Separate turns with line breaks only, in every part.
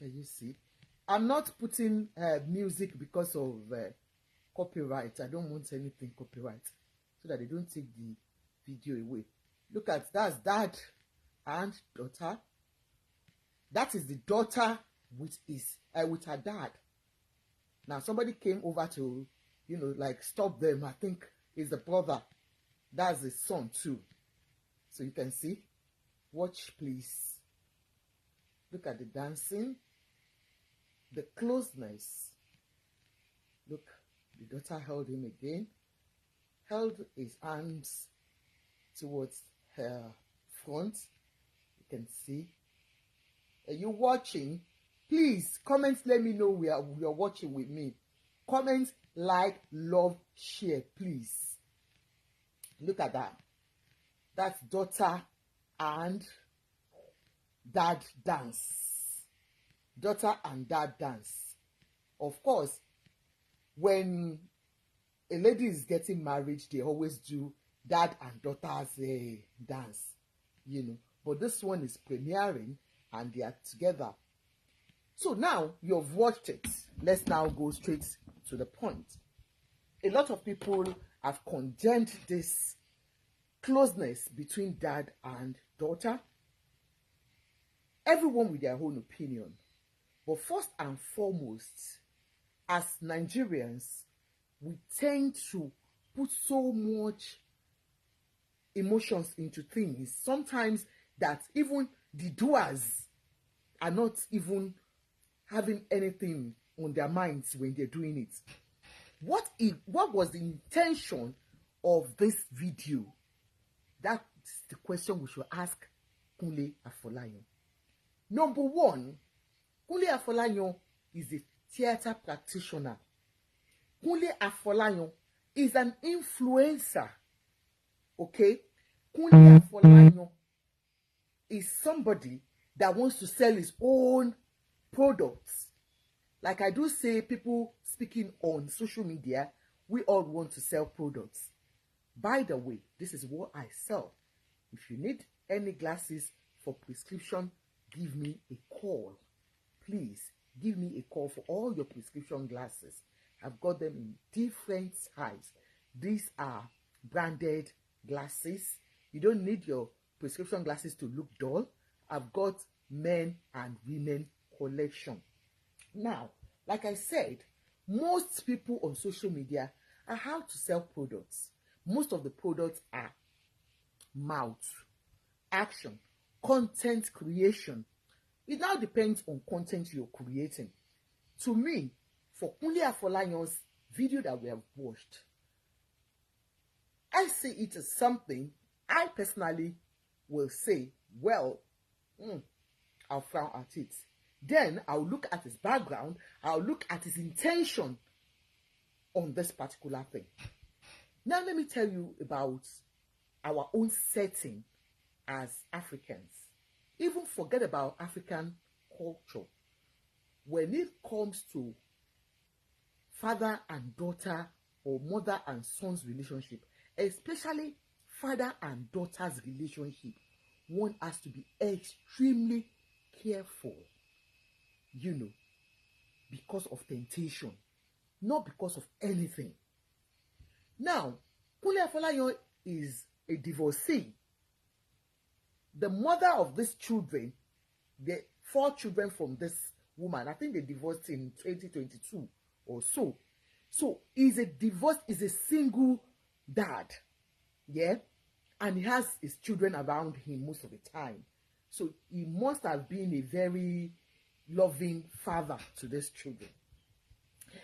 Can you see? I'm not putting music because of copyright. I don't want anything copyright, so that they don't take the video away. Look at that's dad and daughter. That is the daughter with her dad. Now somebody came over to, like stop them. I think it's the brother. That's the son too. So you can see. Watch, please. Look at the dancing, the closeness. Look, the daughter held him again, held his arms towards her front. You can see. Are you watching? Please comment, let me know you're watching with me. Comment, like, love, share, please. Look at that. That's daughter and dad dance. Daughter and dad dance. Of course, when a lady is getting married, they always do dad and daughter's dance, But this one is premiering and they are together. So now you've watched it. Let's now go straight to the point. A lot of people have condemned this closeness between dad and daughter. Everyone with their own opinion. But first and foremost, as Nigerians, we tend to put so much emotions into things. Sometimes that even the doers are not even having anything on their minds when they're doing it. What was the intention of this video? That's the question we should ask Kunle Afolayan. Number one, Kunle Afolayan is a theater practitioner. Kunle Afolayan is an influencer. Okay? Kunle Afolayan is somebody that wants to sell his own products. Like I do say, people speaking on social media, we all want to sell products. By the way, this is what I sell. If you need any glasses for prescription, give me a call. Please give me a call for all your prescription glasses. I've got them in different sizes. These are branded glasses. You don't need your prescription glasses to look dull. I've got men and women collection. Now, like I said, most people on social media are how to sell products. Most of the products are mouth, action, content creation. It now depends on content you're creating. To me, for Kunle Afolayan's video that we have watched, I see it as something I personally will say, well, I'll frown at it. Then I'll look at his background, I'll look at his intention on this particular thing. Now let me tell you about our own setting as Africans. Even forget about African culture. When it comes to father and daughter or mother and son's relationship, especially father and daughter's relationship, one has to be extremely careful, because of temptation, not because of anything. Now, Kunle Afolayan is a divorcee. The mother of these children, the 4 children from this woman, I think they divorced in 2022 or so. So he's a single dad, yeah, and he has his children around him most of the time. So he must have been a very loving father to these children.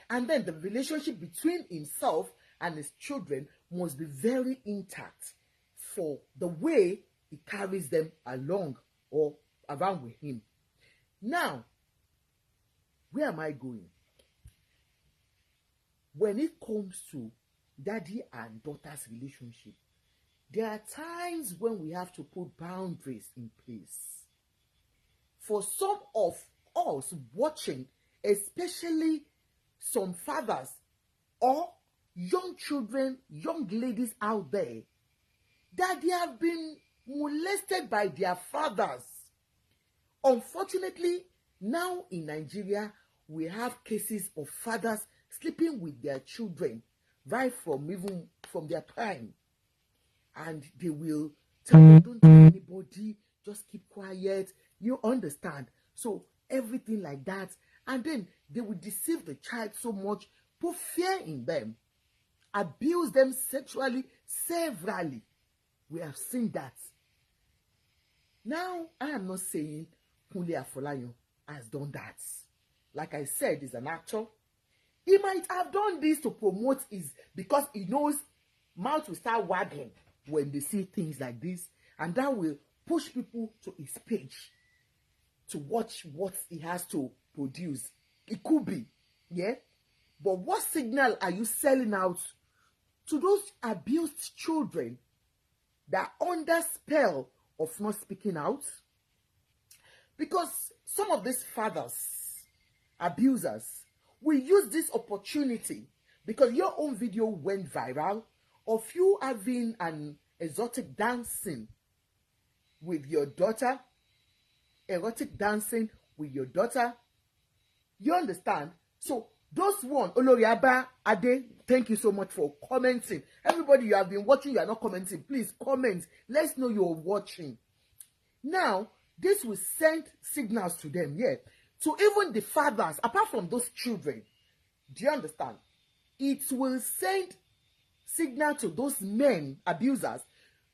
And then the relationship between himself and his children must be very intact for the way he carries them along or around with him. Now, where am I going? When it comes to daddy and daughter's relationship, there are times when we have to put boundaries in place. For some of us watching, especially some fathers or young children, young ladies out there, that they have been molested by their fathers. Unfortunately, Now in Nigeria, we have cases of fathers sleeping with their children right from even from their prime, and they will tell them, don't tell anybody, just keep quiet. You understand? So everything like that, and then they will deceive the child so much, put fear in them, abuse them sexually severally. We have seen that. Now, I am not saying Kunle Afolayan has done that. Like I said, he's an actor. He might have done this to promote his, because he knows mouth will start wagging when they see things like this, and that will push people to his page to watch what he has to produce. It could be, yeah. But what signal are you selling out to those abused children that are under spell of not speaking out? Because some of these fathers, abusers, will use this opportunity, because your own video went viral of you having an exotic dancing with your daughter, erotic dancing with your daughter. You understand? So those one, Oloriaba Ade, thank you so much for commenting. Everybody, you have been watching, you are not commenting. Please comment. Let's know you're watching. Now, this will send signals to them, yeah. So even the fathers, apart from those children, do you understand? It will send signal to those men, abusers,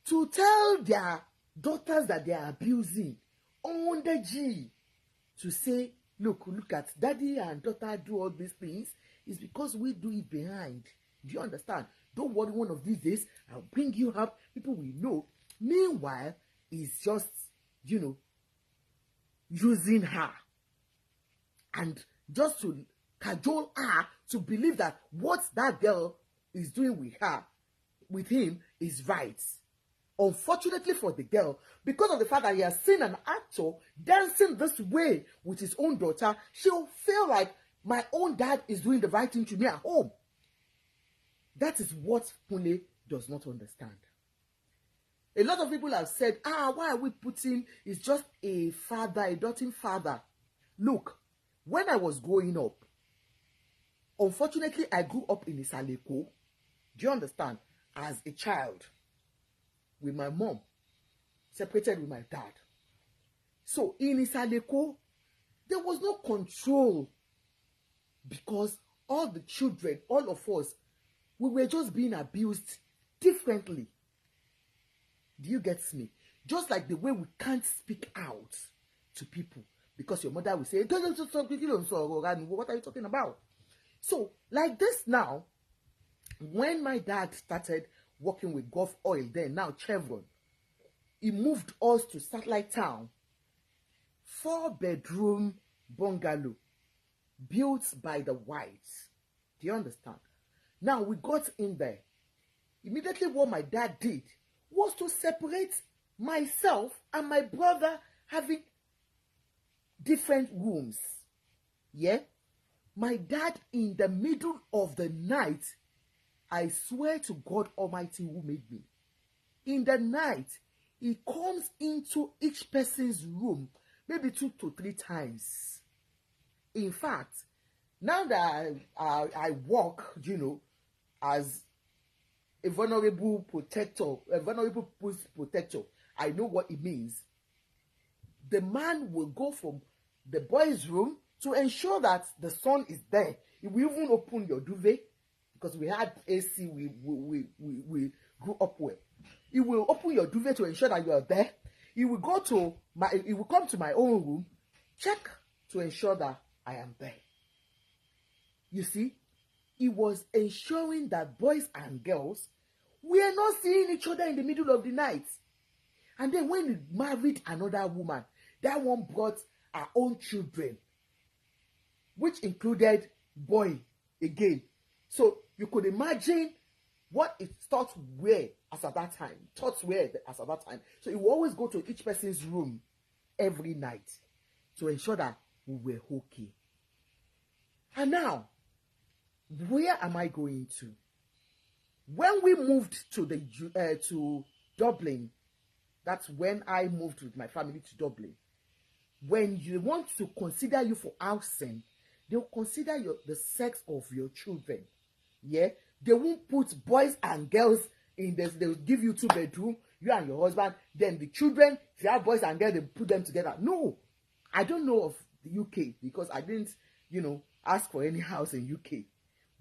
to tell their daughters that they are abusing on the G, to say, look at daddy and daughter do all these things. It's because we do it behind. Do you understand? Don't worry, one of these days I'll bring you up, people will know. Meanwhile, it's just, using her, and just to cajole her to believe that what that girl is doing with him is right. Unfortunately for the girl, because of the fact that he has seen an actor dancing this way with his own daughter, she'll feel like my own dad is doing the right thing to me at home. That is what Kunle does not understand. A lot of people have said, why are we putting, it's just a father, a doting father. Look, when I was growing up, unfortunately, I grew up in Isaleko. Do you understand? As a child, with my mom, separated with my dad. So in Isaleko, there was no control, because all the children, all of us, we were just being abused differently. Do you get me? Just like the way we can't speak out to people, because your mother will say, what are you talking about? So like this now, when my dad started working with Gulf Oil, then now Chevron, he moved us to Satellite Town, 4-bedroom bungalow built by the whites. Do you understand? Now we got in there. Immediately what my dad did was to separate myself and my brother, having different rooms. Yeah? My dad, in the middle of the night, I swear to God Almighty who made me, in the night, he comes into each person's room maybe 2 to 3 times. In fact, now that I work, as a vulnerable protector, I know what it means. The man will go from the boys' room to ensure that the sun is there. He will even open your duvet, because we had AC, we grew up with. He will open your duvet to ensure that you are there. He will come to my own room, check to ensure that I am there. You see, he was ensuring that boys and girls were not seeing each other in the middle of the night. And then when he married another woman, that one brought her own children, which included boy again. So you could imagine what his thoughts were as at that time. So he will always go to each person's room every night to ensure that we were okay. And now, where am I going to? When we moved to Dublin, that's when I moved with my family to Dublin. when you want to consider you for housing, they'll consider the sex of your children. Yeah, they won't put boys and girls in this. They'll give you 2 bedroom, you and your husband. Then the children, if you have boys and girls, they put them together. No, I don't know of the UK because I didn't, ask for any house in UK.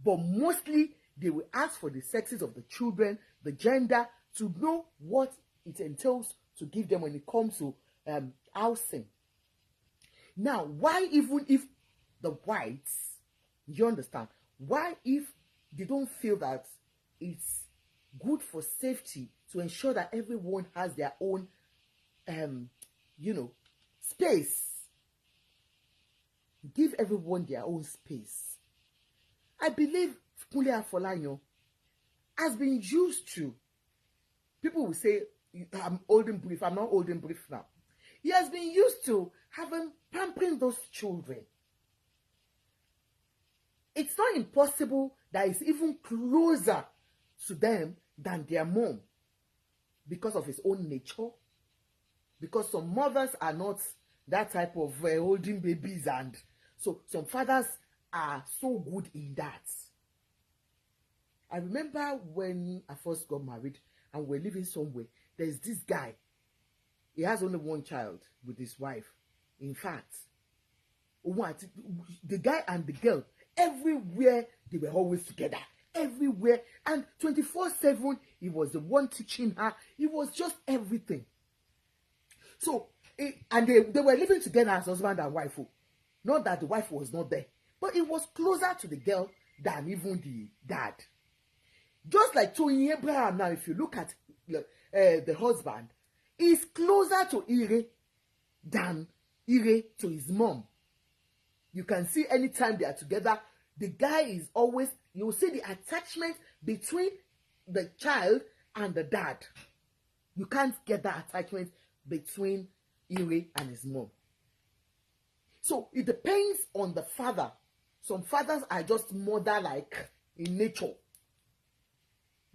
But mostly they will ask for the sexes of the children, the gender, to know what it entails to give them when it comes to housing. Now, why even if the whites, you understand, why if they don't feel that it's good for safety to ensure that everyone has their own, space, give everyone their own space. I believe Kunle Afolayan has been used to, people will say, I'm old and brief. I'm not old and brief now. He has been used to pampering those children. It's not impossible that he's even closer to them than their mom because of his own nature. Because some mothers are not that type of holding babies, and so some fathers are so good in that. I remember when I first got married and we're living somewhere, there's this guy. He has only one child with his wife. In fact, the guy and the girl, everywhere they were always together. Everywhere. And 24/7, he was the one teaching her. He was just everything. So, and they were living together as husband and wife. Not that the wife was not there. But it was closer to the girl than even the dad. Just like Tony Abraham now, if you look at the husband, is closer to Ire than Ire to his mom. You can see anytime they are together, the guy is always, you will see the attachment between the child and the dad. You can't get that attachment between Ire and his mom. So it depends on the father. Some fathers are just mother-like in nature.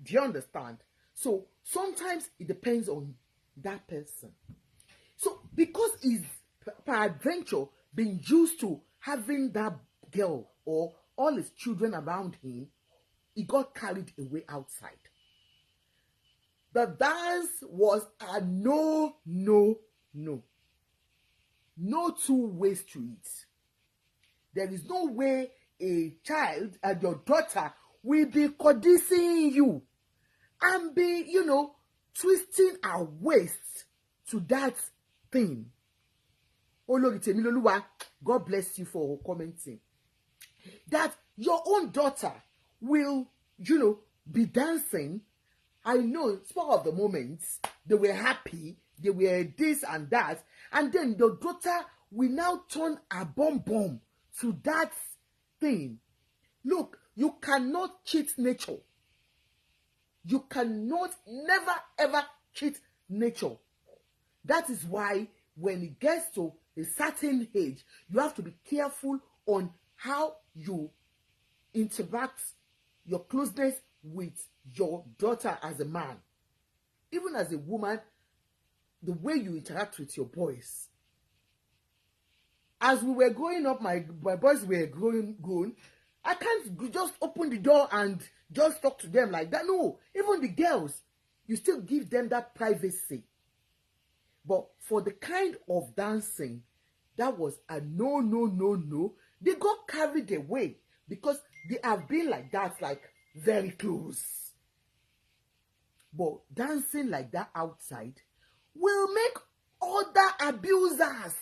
Do you understand? So sometimes it depends on that person. So because he's peradventure been used to having that girl or all his children around him, he got carried away outside. The dance was a no. No two ways to it. There is no way a child and your daughter will be coddicing you and be, twisting her waist to that thing. Olori Temiloluwa, God bless you for commenting. That your own daughter will, be dancing. I know, spur of the moment, they were happy, they were this and that, and then the daughter will now turn a bomb to that thing. Look, you cannot cheat nature. You cannot, never ever cheat nature. That is why when it gets to a certain age, you have to be careful on how you interact, your closeness with your daughter as a man. Even as a woman, the way you interact with your boys. As we were growing up, my boys were grown. I can't just open the door and just talk to them like that. No, even the girls, you still give them that privacy. But for the kind of dancing, that was a no. They got carried away because they have been like that, like very close. But dancing like that outside will make other abusers,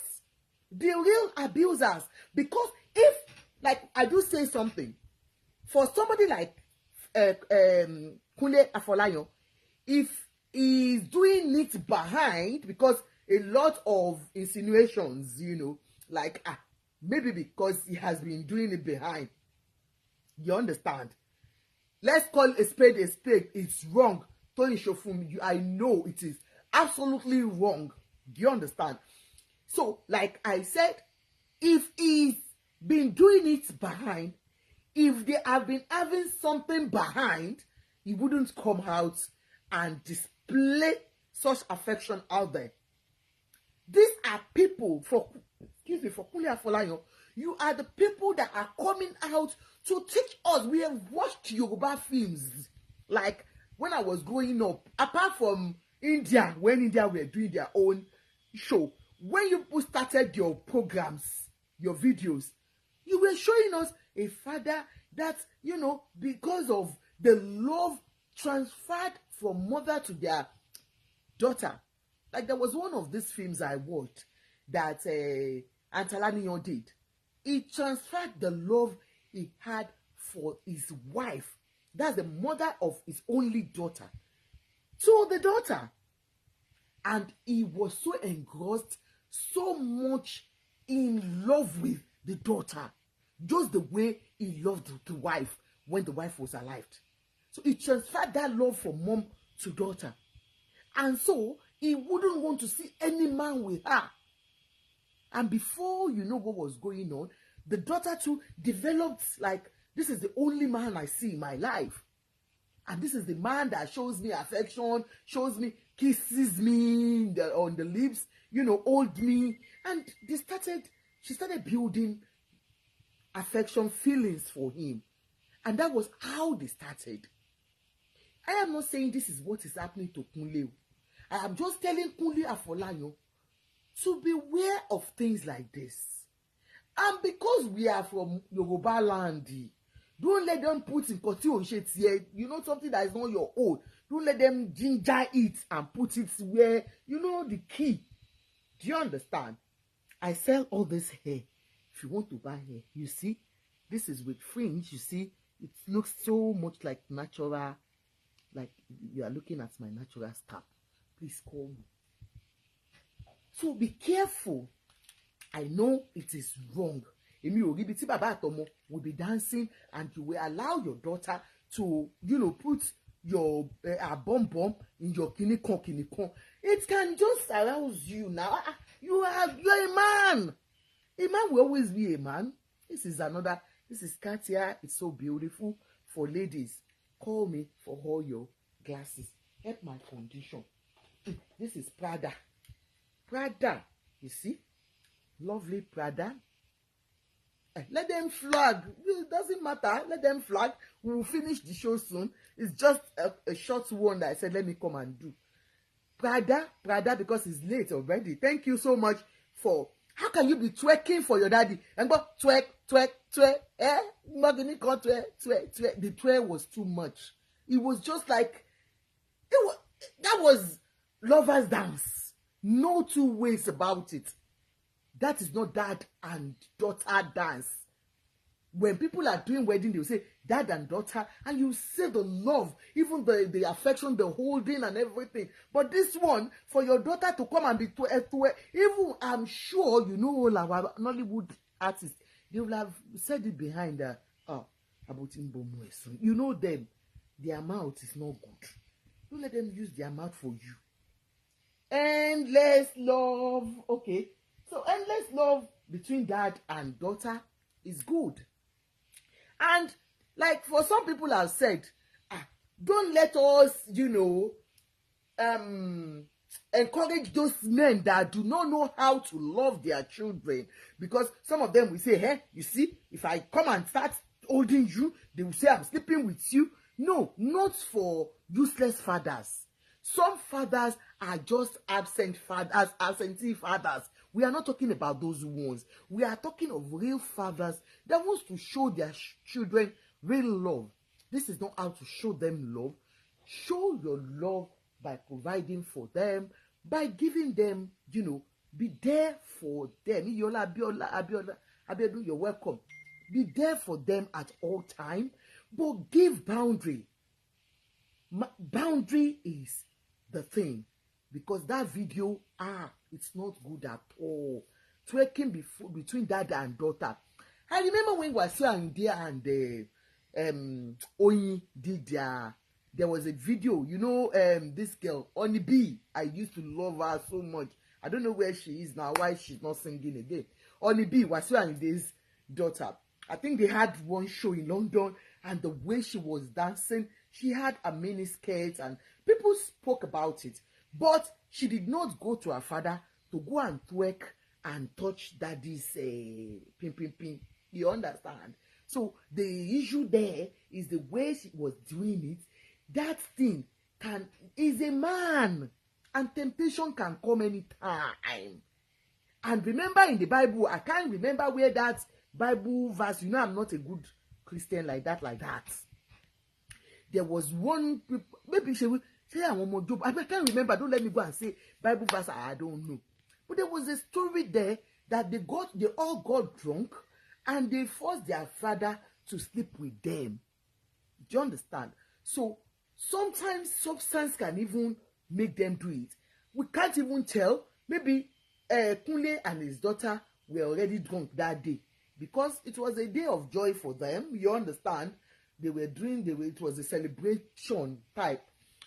the real abusers. Because if, like I do say something, for somebody like Kunle Afolayan, if he's doing it behind, because a lot of insinuations, like maybe because he has been doing it behind. You understand? Let's call a spade a spade. It's wrong. Tony Shofumi, I know it is absolutely wrong. Do you understand? So, like I said, if he's been doing it behind, if they have been having something behind, he wouldn't come out and display such affection out there. These are people, for excuse me, for Kunle Afolayan, you are the people that are coming out to teach us. We have watched Yoruba films. Like when I was growing up, apart from India, when India were doing their own show, when you started your programs, your videos, you were showing us a father that, you know, because of the love transferred from mother to their daughter. Like there was one of these films I watched that Antalaniyan did. He transferred the love he had for his wife, that's the mother of his only daughter, to the daughter. And he was so engrossed, so much in love with the daughter, just the way he loved the wife when the wife was alive. So he transferred that love from mom to daughter. And so he wouldn't want to see any man with her. And before you know what was going on, the daughter too developed like, this is the only man I see in my life. And this is the man that shows me affection, shows me, kisses me on the lips, you know, hold me. And she started building affection, feelings for him. And that was how they started. I am not saying this is what is happening to Kunle. I am just telling Kunle Afolayan to beware of things like this. And because we are from Yoruba land, don't let them put in here, you know, something that is not your own. Don't let them ginger it and put it where, you know, the key. Do you understand? I sell all this hair. If you want to buy hair, you see, this is with fringe. You see, it looks so much like natural, like you are looking at my natural scalp. Please call me. So be careful. I know it is wrong. Emi ò rí bí tí bàbá àtọmọ will be dancing and you will allow your daughter to, you know, put your bomb in your kinikon. It can just arouse you now. You're a man. A man will always be a man. This is Katia. It's so beautiful for ladies. Call me for all your glasses. Help my condition. This is Prada. Prada, you see? Lovely Prada. Let them flag. It doesn't matter. Let them flag. We will finish the show soon. It's just a short one that I said, let me come and do. Prada, because it's late already. Thank you so much for... How can you be twerking for your daddy? And go twerk. The twerk was too much. It was just like... that was lovers dance. No two ways about it. That is not dad and daughter dance. When people are doing wedding, they will say dad and daughter, and you see the love, even the affection, the holding and everything. But this one, for your daughter to come and be even I'm sure you know all our Nollywood artists, they will have said it behind about Imbomueso. You know them, their mouth is not good. Don't let them use their mouth for you. Endless love. Okay. So endless love between dad and daughter is good. And like for some people have said, don't let us, you know, encourage those men that do not know how to love their children. Because some of them will say, hey, you see, if I come and start holding you, they will say I'm sleeping with you. No, not for useless fathers. Some fathers are just absentee fathers. We are not talking about those ones. We are talking of real fathers that wants to show their children real love. This is not how to show them love. Show your love by providing for them, by giving them, you know, be there for them. Abiola, you're welcome. Be there for them at all time, but give boundary. Boundary is the thing, because that video, it's not good at all. Twerking between dad and daughter. I remember when Wasiu Ayinde and Oyin did there was a video, you know, this girl, Oni B. I used to love her so much. I don't know where she is now, why she's not singing again. Oni B, Wasiu Ayinde's daughter. I think they had one show in London, and the way she was dancing, she had a mini skirt, and people spoke about it. But she did not go to her father to go and twerk and touch daddy's pin pin pin. You understand? So the issue there is the way she was doing it. That thing is a man, and temptation can come anytime. And remember in the Bible, I can't remember where that Bible verse, I'm not a good Christian like that. There was one, maybe she will say I want more job. I can't remember. Don't let me go and say Bible verse. I don't know. But there was a story there that they all got drunk and they forced their father to sleep with them. Do you understand? So sometimes substance can even make them do it. We can't even tell. Maybe Kunle and his daughter were already drunk that day because it was a day of joy for them. You understand? It was a celebration type.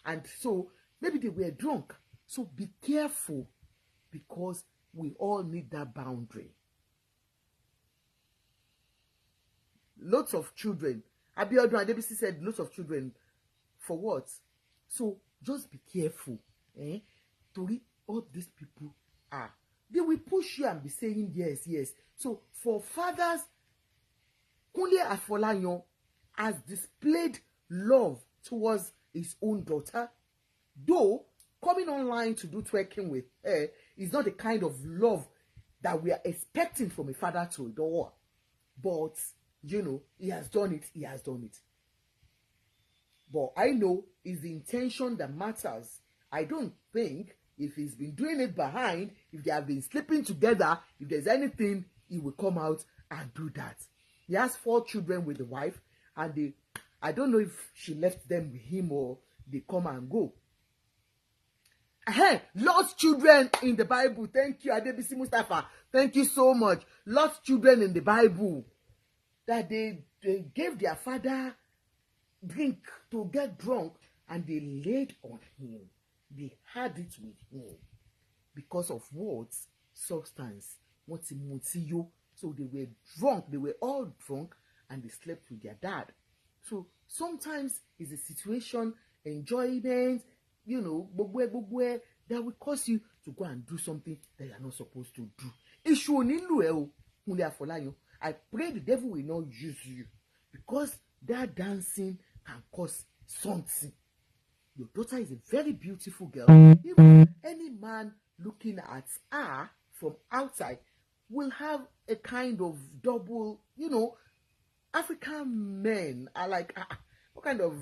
And so maybe they were drunk. So be careful because we all need that boundary. Lots of children. Abiodun Adebisi said lots of children. For what? So just be careful. To all these people are. They will push you and be saying yes, yes. So for fathers, Kunle Afolayan has displayed love towards his own daughter. Though coming online to do twerking with her is not the kind of love that we are expecting from a father to a daughter. But, he has done it. He has done it. But I know it's the intention that matters. I don't think if he's been doing it behind, if they have been sleeping together, if there's anything, he will come out and do that. He has 4 children with the wife, and I don't know if she left them with him or they come and go. Lost children in the Bible. Thank you, Adebisi Mustafa. Thank you so much. Lost children in the Bible. That they gave their father drink to get drunk and they laid on him. They had it with him. Because of what? Substance. So they were drunk. They were all drunk and they slept with their dad. So sometimes it's a situation, enjoyment, gbogbo that will cause you to go and do something that you're not supposed to do. I pray the devil will not use you because that dancing can cause something. Your daughter is a very beautiful girl. Even any man looking at her from outside will have a kind of double, African men are like, what kind of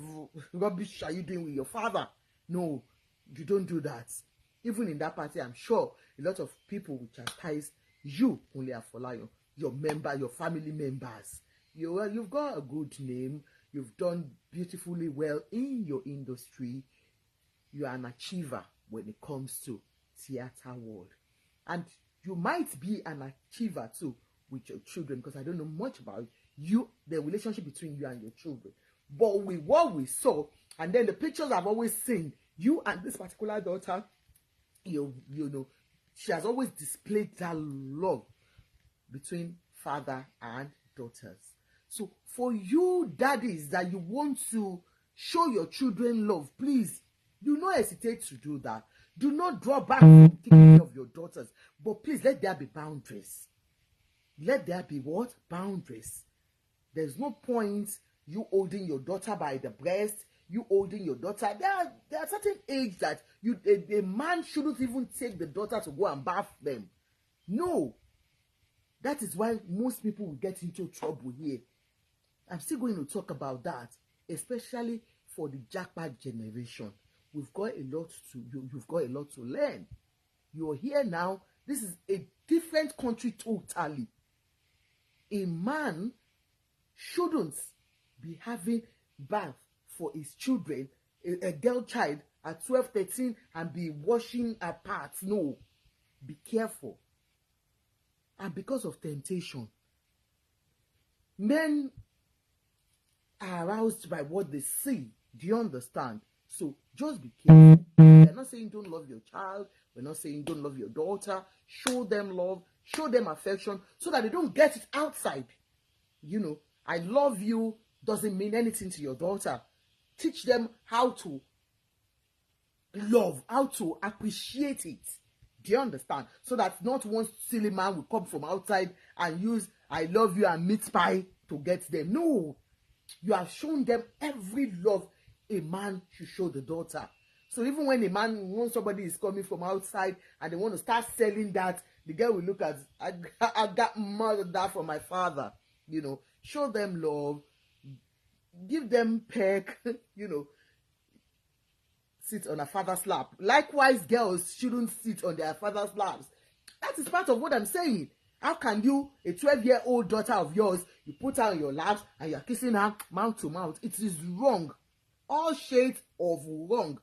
rubbish are you doing with your father? No, you don't do that. Even in that party, I'm sure a lot of people will chastise you, Kunle Afolayan, your family members. You've got a good name. You've done beautifully well in your industry. You are an achiever when it comes to theater world. And you might be an achiever too with your children because I don't know much about you, the relationship between you and your children. But with what we saw, and then the pictures I've always seen, you and this particular daughter, she has always displayed that love between father and daughters. So for you daddies that you want to show your children love, please do not hesitate to do that. Do not draw back from taking care of your daughters. But please let there be boundaries. Let there be what? Boundaries. There's no point you holding your daughter by the breast, you holding your daughter. There are certain age that a man shouldn't even take the daughter to go and bath them. No. That is why most people will get into trouble here. I'm still going to talk about that, especially for the jackpot generation. You've got a lot to learn. You're here now. This is a different country totally. A man shouldn't be having bath for his children, a girl child at 12, 13, and be washing her parts. No. Be careful. And because of temptation, men are aroused by what they see. Do you understand? So just be careful. We're not saying don't love your child. We're not saying don't love your daughter. Show them love. Show them affection so that they don't get it outside. I love you doesn't mean anything to your daughter. Teach them how to love, how to appreciate it. Do you understand? So that not one silly man will come from outside and use I love you and meat pie to get them. No, you have shown them every love a man should show the daughter. So even when when somebody is coming from outside and they want to start selling that, the girl will look at, I got that from my father. You know, show them love, give them peck, you know, sit on a father's lap. Likewise, girls shouldn't sit on their father's laps. That is part of what I'm saying. How can you, a 12-year-old daughter of yours, you put her on your laps and you're kissing her mouth to mouth? It is wrong. All shades of wrong.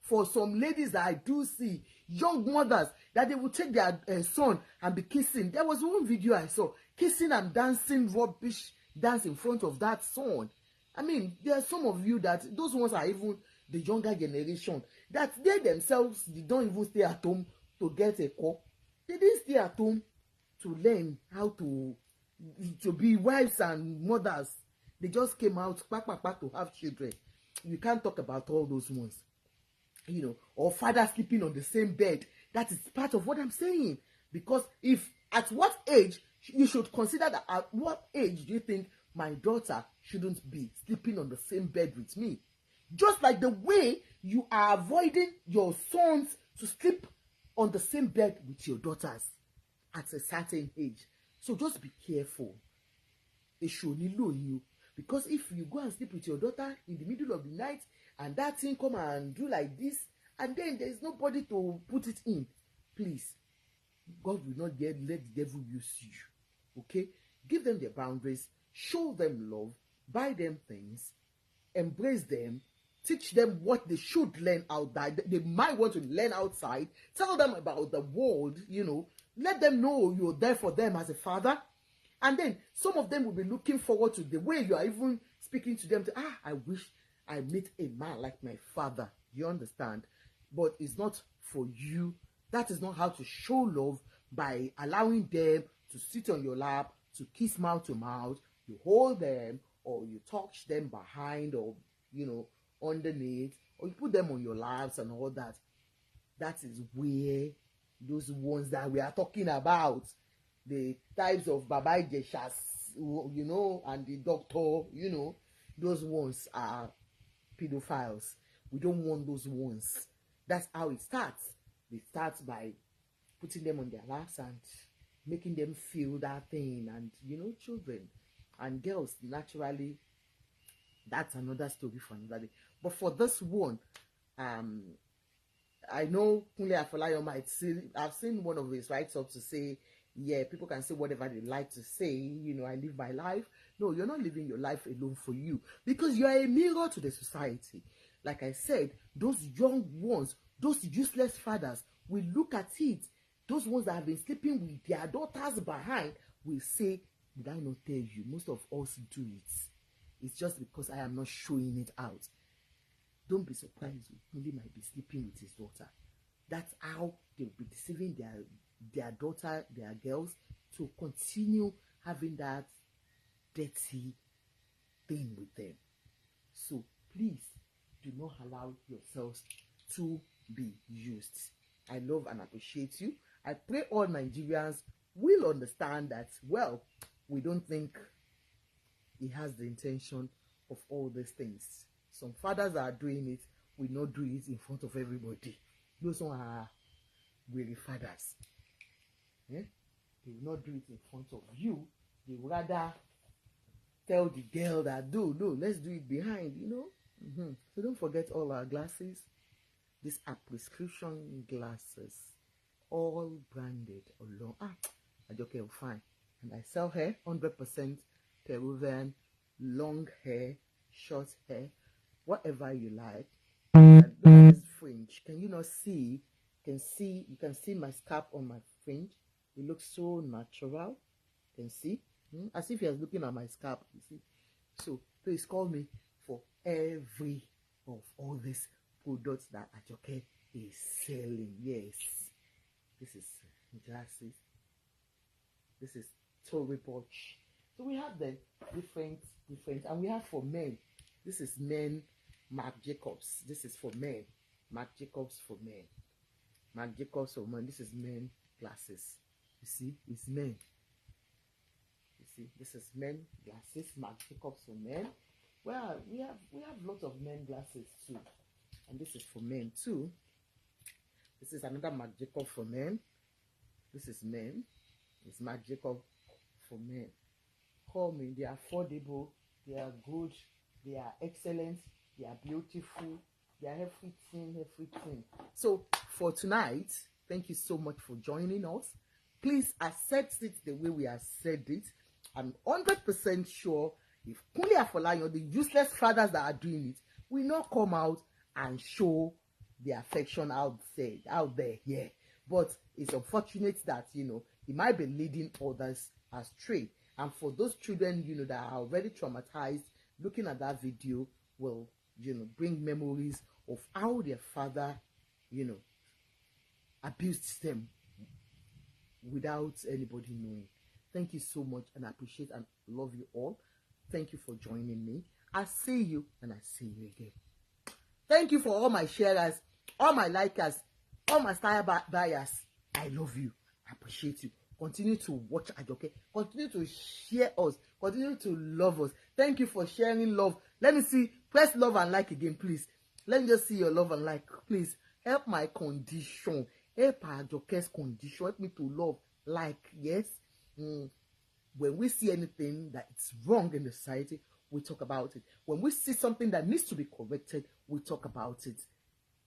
For some ladies that I do see, young mothers, that they will take their son and be kissing. There was one video I saw, kissing and dancing rubbish dance in front of that son. I mean, there are some of you that, those ones are even the younger generation, that they themselves, they don't even stay at home to get a call. They didn't stay at home to learn how to be wives and mothers. They just came out to have children. You can't talk about all those ones, you know, or father sleeping on the same bed. That is part of what I'm saying. Because if at what age, you should consider that, at what age do you think my daughter shouldn't be sleeping on the same bed with me? Just like the way you are avoiding your sons to sleep on the same bed with your daughters at a certain age. So just be careful. Because if you go and sleep with your daughter in the middle of the night and that thing come and do like this, and then there is nobody to put it in, please, God will not let the devil use you. Okay? Give them their boundaries, show them love, buy them things, embrace them, teach them what they should learn outside. They might want to learn outside. Tell them about the world, you know. Let them know you're there for them as a father. And then some of them will be looking forward to the way you are even speaking to them. I wish I meet a man like my father. You understand? But it's not for you. That is not how to show love, by allowing them to sit on your lap, to kiss mouth to mouth. You hold them, or you touch them behind, or, you know, underneath, or you put them on your laps and all that. That is where those ones that we are talking about, the types of Baba Ijeshas, you know, and the doctor, you know, those ones are pedophiles. We don't want those ones. That's how it starts. It starts by putting them on their laps and making them feel that thing. And, you know, children and girls, naturally, that's another story for another day. But for this one, I know Kunle Afolayan might see, I've seen one of his write-ups to say, yeah, people can say whatever they like to say, you know, I live my life. No, you're not living your life alone for you, because you are a mirror to the society. Like I said, those young ones, those useless fathers will look at it. Those ones that have been sleeping with their daughters behind will say, did I not tell you? Most of us do it. It's just because I am not showing it out. Don't be surprised. Kunle might be sleeping with his daughter. That's how they'll be deceiving their daughter, their girls, to continue having that dirty thing with them. So please do not allow yourselves to be used. I love and appreciate you. I pray all Nigerians will understand that, well, we don't think he has the intention of all these things. Some fathers are doing it, we not do it in front of everybody. Those ones are really fathers. Yeah? They will not do it in front of you. They will rather tell the girl that, no, let's do it behind, you know. So don't forget all our glasses. These are prescription glasses, all branded along. Okay, fine. And I sell hair, 100% Peruvian, long hair, short hair, whatever you like. And look at this fringe. Can you not see? You can see my scalp on my fringe. It looks so natural. You can see, as if you're looking at my scalp. You see. So please call me for every of all these products that Ajoke is selling. Yes, this is glasses. This is Tory Porch. So we have the different, and we have for men. This is men, Marc Jacobs. This is for men, Marc Jacobs for men. Marc Jacobs for men. This is men glasses. You see, it's men. You see, this is men glasses. Marc Jacobs for men. Well, we have lots of men glasses too, and this is for men too. This is another Marc Jacobs for men. This is men. It's Marc Jacobs for men. Call me. They are affordable. They are good. They are excellent. They are beautiful. They are everything. So for tonight, thank you so much for joining us. Please accept it the way we have said it. I'm 100% sure if Kunle Afolayan, the useless fathers that are doing it, will not come out and show the affection out there. Yeah. But it's unfortunate that, he might be leading others astray. And for those children, that are already traumatized, looking at that video will, bring memories of how their father, abused them without anybody knowing. Thank you so much, and I appreciate and love you all. Thank you for joining me. I see you, and I see you again. Thank you for all my sharers, all my likers, all my style buyers. I love you. I appreciate you. Continue to watch Ajoke. Continue to share us. Continue to love us. Thank you for sharing love. Let me see. Press love and like again, please. Let me just see your love and like. Please help my condition. Help Ajoke's condition. Help me to love. Like, yes. When we see anything that is wrong in the society, we talk about it. When we see something that needs to be corrected, we talk about it.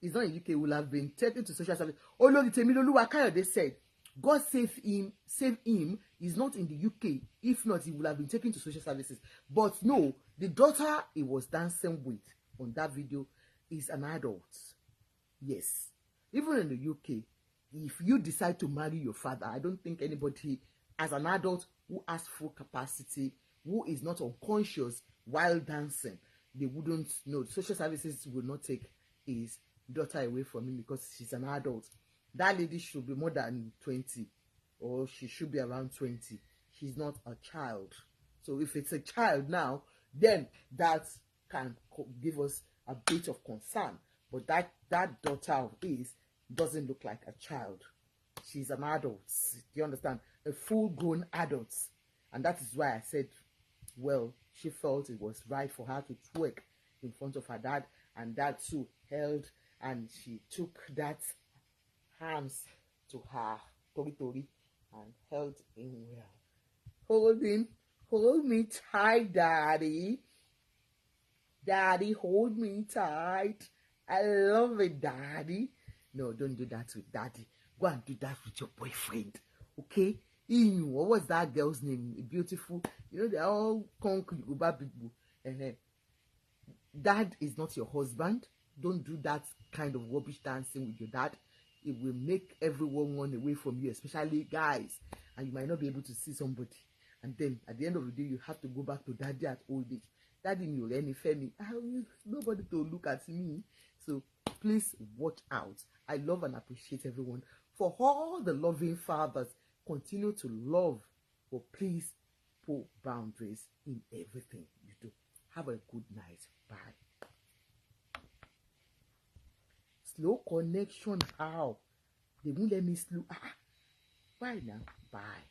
It's not in UK. Will have been taken to social service. Olori Temiloluwa Kayode said, God save him. He's not in the UK. If not, he would have been taken to social services. But no, the daughter he was dancing with on that video is an adult. Yes. Even in the UK, if you decide to marry your father, I don't think anybody as an adult who has full capacity, who is not unconscious while dancing, they wouldn't know. Social services will not take his daughter away from him because she's an adult. That lady should be more than 20, or she should be around 20. She's not a child. So if it's a child now, then that can give us a bit of concern. But that daughter of his doesn't look like a child. She's an adult. Do you understand? A full-grown adult. And that is why I said, well, she felt it was right for her to twerk in front of her dad, and dad too held, and she took that hands to her tori and held him well. Hold me tight, daddy. Daddy, hold me tight. I love it, daddy. No, don't do that with daddy. Go and do that with your boyfriend, okay? What was that girl's name? Beautiful. They're all concrete people. Dad is not your husband. Don't do that kind of rubbish dancing with your dad. It will make everyone run away from you, especially guys. And you might not be able to see somebody. And then at the end of the day, you have to go back to daddy at old age. Daddy knew any family. Nobody to look at me. So please watch out. I love and appreciate everyone. For all the loving fathers, continue to love. But please put boundaries in everything you do. Have a good night. Bye. Slow connection. How? They won't let me slow. Bye now. Bye.